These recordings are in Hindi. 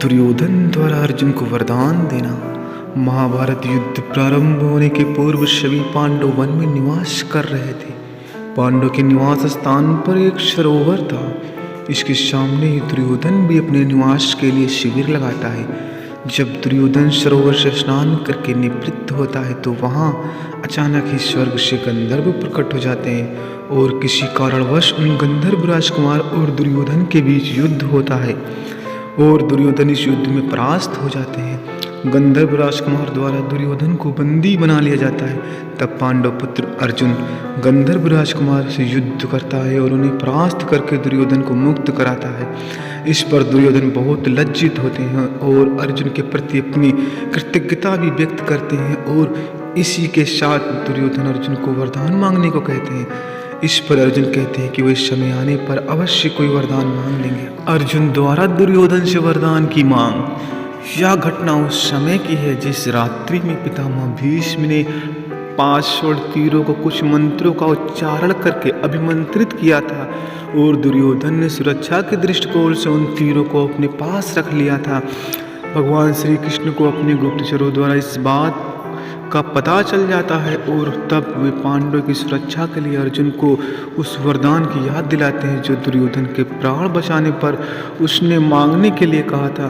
दुर्योधन द्वारा अर्जुन को वरदान देना। महाभारत युद्ध प्रारंभ होने के पूर्व सभी पांडव वन में निवास कर रहे थे। पांडव के निवास स्थान पर एक सरोवर था। इसके सामने ही दुर्योधन भी अपने निवास के लिए शिविर लगाता है। जब दुर्योधन सरोवर से स्नान करके निवृत्त होता है तो वहाँ अचानक ही स्वर्ग से गंधर्व प्रकट हो जाते हैं और किसी कारणवश उन गंधर्व राजकुमार और दुर्योधन के बीच युद्ध होता है और दुर्योधन इस युद्ध में परास्त हो जाते हैं। गंधर्व राजकुमार द्वारा दुर्योधन को बंदी बना लिया जाता है। तब पांडव पुत्र अर्जुन गंधर्व राजकुमार से युद्ध करता है और उन्हें परास्त करके दुर्योधन को मुक्त कराता है। इस पर दुर्योधन बहुत लज्जित होते हैं और अर्जुन के प्रति अपनी कृतज्ञता भी व्यक्त करते हैं और इसी के साथ दुर्योधन अर्जुन को वरदान मांगने को कहते हैं। इस पर अर्जुन कहते हैं कि वे समय आने पर अवश्य कोई वरदान मांग लेंगे। अर्जुन द्वारा दुर्योधन से वरदान की मांग। यह घटना उस समय की है जिस रात्रि में पितामह भीष्म ने 5 स्वर्ण तीरों को कुछ मंत्रों का उच्चारण करके अभिमंत्रित किया था और दुर्योधन ने सुरक्षा के दृष्टिकोण से उन तीरों को अपने पास रख लिया था। भगवान श्री कृष्ण को अपने गुप्तचरों द्वारा इस बात का पता चल जाता है और तब वे पांडवों की सुरक्षा के लिए अर्जुन को उस वरदान की याद दिलाते हैं जो दुर्योधन के प्राण बचाने पर उसने मांगने के लिए कहा था।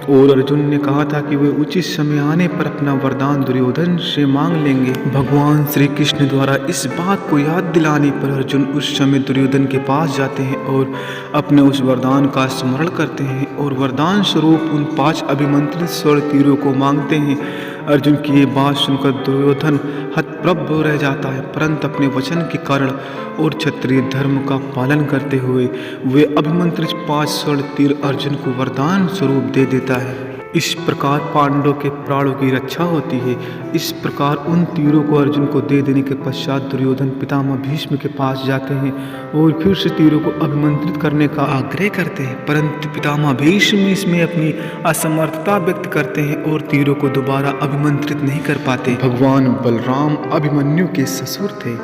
और अर्जुन ने कहा था कि वे उचित समय आने पर अपना वरदान दुर्योधन से मांग लेंगे। भगवान श्री कृष्ण द्वारा इस बात को याद दिलाने पर अर्जुन उस समय दुर्योधन के पास जाते हैं और अपने उस वरदान का स्मरण करते हैं और वरदान स्वरूप उन 5 अभिमंत्रित स्वर्ण तीरों को मांगते हैं। अर्जुन की ये बात सुनकर दुर्योधन हतप्रभ रह जाता है, परंतु अपने वचन के कारण और क्षत्रिय धर्म का पालन करते हुए वे अभिमंत्रित 5 स्वर्ण तीर अर्जुन को वरदान स्वरूप दे देता है। इस प्रकार पांडवों के प्राणों की रक्षा होती है। इस प्रकार उन तीरों को अर्जुन को दे देने के पश्चात दुर्योधन पितामह भीष्म के पास जाते हैं और फिर से तीरों को अभिमंत्रित करने का आग्रह करते हैं, परंतु पितामह भीष्म इसमें अपनी असमर्थता व्यक्त करते हैं और तीरों को दोबारा अभिमंत्रित नहीं कर पाते। भगवान बलराम अभिमन्यु के ससुर थे।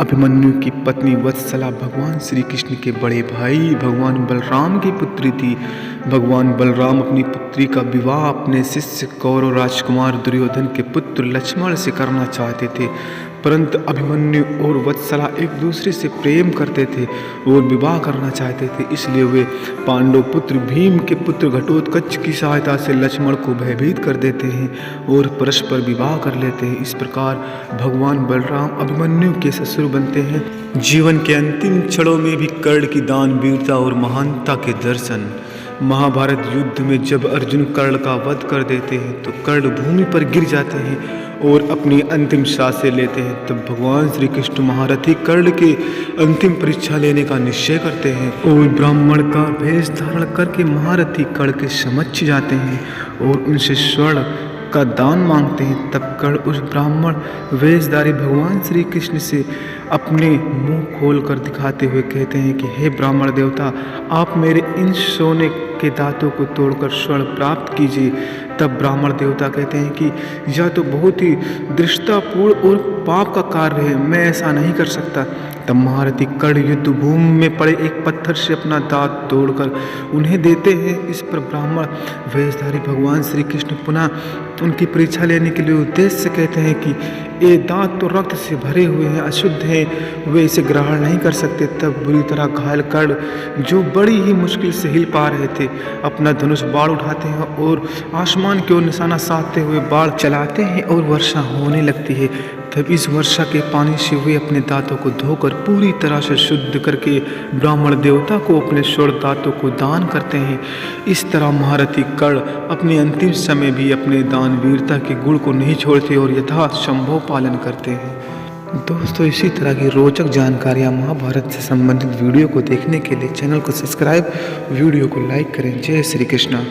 अभिमन्यु की पत्नी वत्सला भगवान श्री कृष्ण के बड़े भाई भगवान बलराम की पुत्री थी। भगवान बलराम अपनी पुत्री का विवाह अपने शिष्य कौरव राजकुमार दुर्योधन के पुत्र लक्ष्मण से करना चाहते थे, परंतु अभिमन्यु और वत्सला एक दूसरे से प्रेम करते थे और विवाह करना चाहते थे। इसलिए वे पांडव पुत्र भीम के पुत्र घटोत्कच की सहायता से लक्ष्मण को भयभीत कर देते हैं और परस्पर विवाह कर लेते हैं। इस प्रकार भगवान बलराम अभिमन्यु के ससुर बनते हैं। जीवन के अंतिम क्षणों में भी कर्ण की दान वीरता और महानता के दर्शन। महाभारत युद्ध में जब अर्जुन कर्ण का वध कर देते हैं तो कर्ण भूमि पर गिर जाते हैं और अपनी अंतिम सांसें लेते हैं। तब भगवान श्री कृष्ण महारथी कर्ण के अंतिम परीक्षा लेने का निश्चय करते हैं और ब्राह्मण का भेष धारण करके महारथी कर्ण के समक्ष जाते हैं और उनसे स्वर्ण का दान मांगते हैं। तब कर्ण उस ब्राह्मण वेशधारी भगवान श्री कृष्ण से अपने मुंह खोल कर दिखाते हुए कहते हैं कि हे ब्राह्मण देवता, आप मेरे इन सोने के दांतों को तोड़कर स्वर्ण प्राप्त कीजिए। तब ब्राह्मण देवता कहते हैं कि यह तो बहुत ही दृष्टापूर्ण और पाप का कार्य है, मैं ऐसा नहीं कर सकता। तब महारथी कर्ण युद्ध भूमि में पड़े एक पत्थर से अपना दांत तोड़कर उन्हें देते हैं। इस पर ब्राह्मण वेशधारी भगवान श्री कृष्ण पुनः उनकी परीक्षा लेने के लिए उद्देश्य से कहते हैं कि ये दांत तो रक्त से भरे हुए हैं, अशुद्ध हैं, वे इसे ग्रहण नहीं कर सकते। तब बुरी तरह घायल कर्ण, जो बड़ी ही मुश्किल से हिल पा रहे थे, अपना धनुष बाण उठाते हैं और आसमान की ओर निशाना साधते हुए बाण चलाते हैं और वर्षा होने लगती है। तब इस वर्षा के पानी से वे अपने दांतों को धोकर पूरी तरह से शुद्ध करके ब्राह्मण देवता को अपने स्वर्ण दांतों को दान करते हैं। इस तरह महारथी कर्ण अपने अंतिम समय भी अपने दान वीरता के गुण को नहीं छोड़ते और यथासंभव पालन करते हैं। दोस्तों, इसी तरह की रोचक जानकारियाँ महाभारत से संबंधित वीडियो को देखने के लिए चैनल को सब्सक्राइब, वीडियो को लाइक करें। जय श्री कृष्ण।